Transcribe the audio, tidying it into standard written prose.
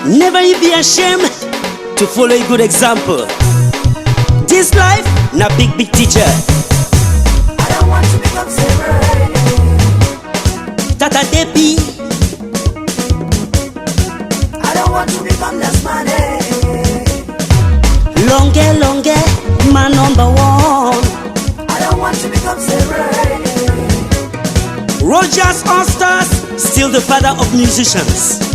Never you be ashamed to follow a good example. This life, na big teacher. I don't want to become Sarah. Tata Depi. I don't want to become less money. Longe, my number one. I don't want to become Sarah. Rogers All Stars, still the father of musicians.